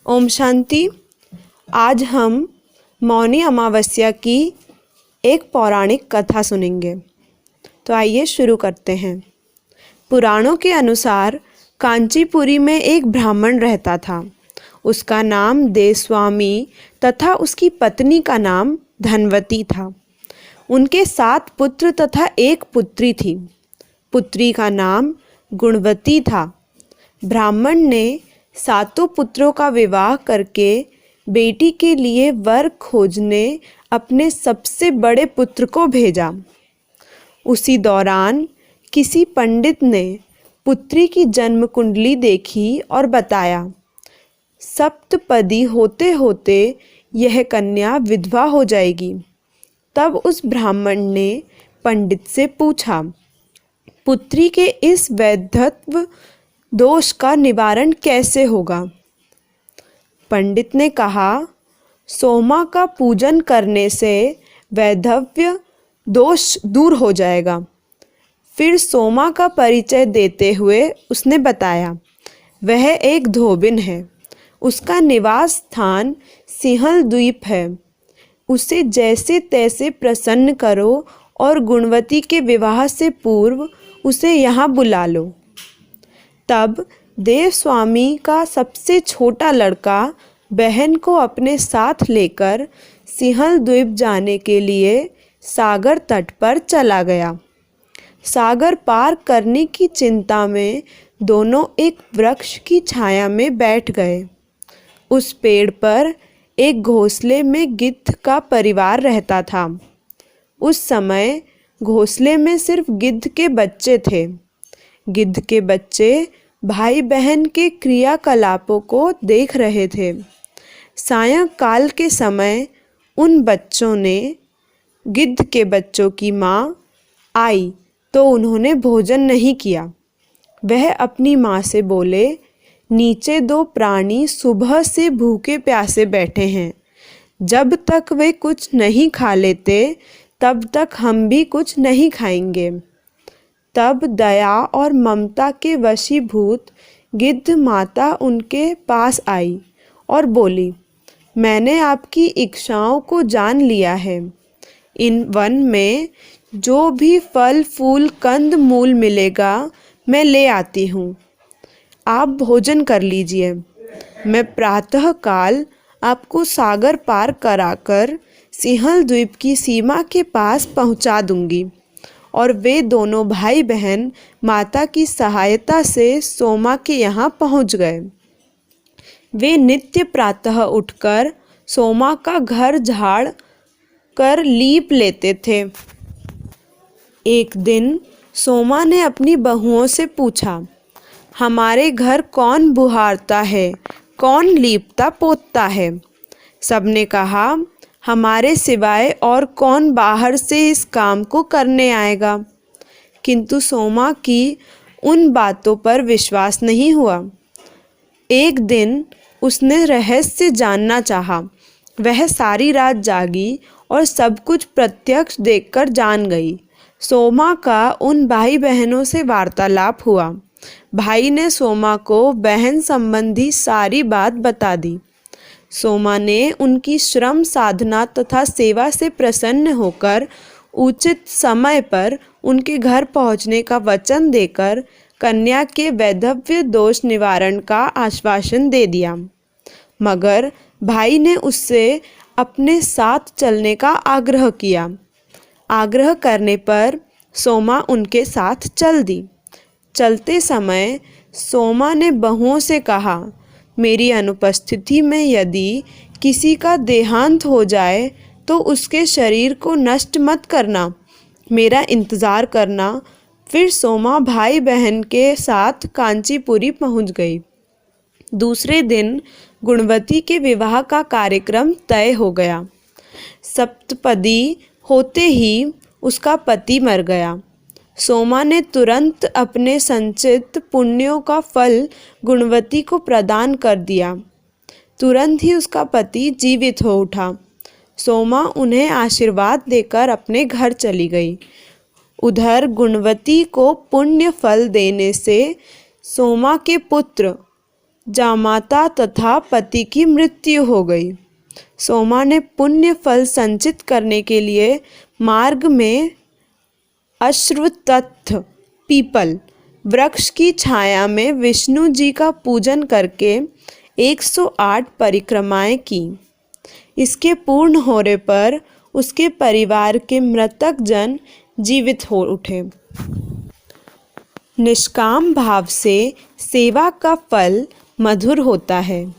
ओम शांति। आज हम मौनी अमावस्या की एक पौराणिक कथा सुनेंगे। तो आइए शुरू करते हैं। पुराणों के अनुसार कांचीपुरी में एक ब्राह्मण रहता था। उसका नाम देवस्वामी तथा उसकी पत्नी का नाम धनवती था। उनके 7 पुत्र तथा 1 पुत्री थी। पुत्री का नाम गुणवती था। ब्राह्मण ने 7 पुत्रों का विवाह करके बेटी के लिए वर खोजने अपने सबसे बड़े पुत्र को भेजा। उसी दौरान किसी पंडित ने पुत्री की जन्म कुंडली देखी और बताया, सप्तपदी होते होते यह कन्या विधवा हो जाएगी। तब उस ब्राह्मण ने पंडित से पूछा, पुत्री के इस वैधत्व दोष का निवारण कैसे होगा? पंडित ने कहा, सोमा का पूजन करने से वैधव्य दोष दूर हो जाएगा। फिर सोमा का परिचय देते हुए उसने बताया, वह एक धोबिन है। उसका निवास स्थान सिंहल द्वीप है। उसे जैसे तैसे प्रसन्न करो और गुणवती के विवाह से पूर्व उसे यहाँ बुला लो। तब देवस्वामी का सबसे छोटा लड़का बहन को अपने साथ लेकर सिंहल द्वीप जाने के लिए सागर तट पर चला गया। सागर पार करने की चिंता में दोनों एक वृक्ष की छाया में बैठ गए। उस पेड़ पर एक घोंसले में गिद्ध का परिवार रहता था। उस समय घोंसले में सिर्फ गिद्ध के बच्चे थे। गिद्ध के बच्चे भाई बहन के क्रियाकलापों को देख रहे थे। सायंकाल के समय उन बच्चों ने गिद्ध के बच्चों की माँ आई तो उन्होंने भोजन नहीं किया। वह अपनी माँ से बोले, नीचे 2 प्राणी सुबह से भूखे प्यासे बैठे हैं। जब तक वे कुछ नहीं खा लेते तब तक हम भी कुछ नहीं खाएंगे। तब दया और ममता के वशीभूत गिद्ध माता उनके पास आई और बोली, मैंने आपकी इच्छाओं को जान लिया है। इन वन में जो भी फल फूल कंद मूल मिलेगा मैं ले आती हूँ। आप भोजन कर लीजिए। मैं प्रातः काल आपको सागर पार कराकर सिंहल द्वीप की सीमा के पास पहुँचा दूँगी। और वे दोनों भाई बहन माता की सहायता से सोमा के यहाँ पहुँच गए। वे नित्य प्रातः उठकर सोमा का घर झाड़ कर लीप लेते थे। एक दिन सोमा ने अपनी बहुओं से पूछा, हमारे घर कौन बुहारता है, कौन लीपता पोतता है? सबने कहा, हमारे सिवाय और कौन बाहर से इस काम को करने आएगा? किंतु सोमा की उन बातों पर विश्वास नहीं हुआ। एक दिन उसने रहस्य जानना चाहा। वह सारी रात जागी और सब कुछ प्रत्यक्ष देखकर जान गई। सोमा का उन भाई बहनों से वार्तालाप हुआ। भाई ने सोमा को बहन संबंधी सारी बात बता दी। सोमा ने उनकी श्रम साधना तथा सेवा से प्रसन्न होकर उचित समय पर उनके घर पहुंचने का वचन देकर कन्या के वैधव्य दोष निवारण का आश्वासन दे दिया। मगर भाई ने उससे अपने साथ चलने का आग्रह किया। आग्रह करने पर सोमा उनके साथ चल दी। चलते समय सोमा ने बहुओं से कहा, मेरी अनुपस्थिति में यदि किसी का देहांत हो जाए तो उसके शरीर को नष्ट मत करना, मेरा इंतज़ार करना। फिर सोमा भाई बहन के साथ कांचीपुरी पहुंच गई। दूसरे दिन गुणवती के विवाह का कार्यक्रम तय हो गया। सप्तपदी होते ही उसका पति मर गया। सोमा ने तुरंत अपने संचित पुण्यों का फल गुणवती को प्रदान कर दिया। तुरंत ही उसका पति जीवित हो उठा। सोमा उन्हें आशीर्वाद देकर अपने घर चली गई। उधर गुणवती को पुण्य फल देने से सोमा के पुत्र जामाता तथा पति की मृत्यु हो गई। सोमा ने पुण्य फल संचित करने के लिए मार्ग में अश्वत्थ पीपल वृक्ष की छाया में विष्णु जी का पूजन करके 108 परिक्रमाएं की। इसके पूर्ण होने पर उसके परिवार के मृतक जन जीवित हो उठे। निष्काम भाव से सेवा का फल मधुर होता है।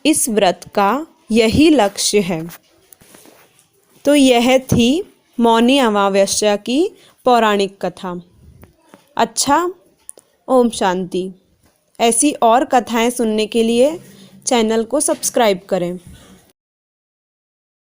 इस व्रत का यही लक्ष्य है। तो यह थी मौनी अमावस्या की पौराणिक कथा। अच्छा, ओम शांति। ऐसी और कथाएं सुनने के लिए चैनल को सब्सक्राइब करें।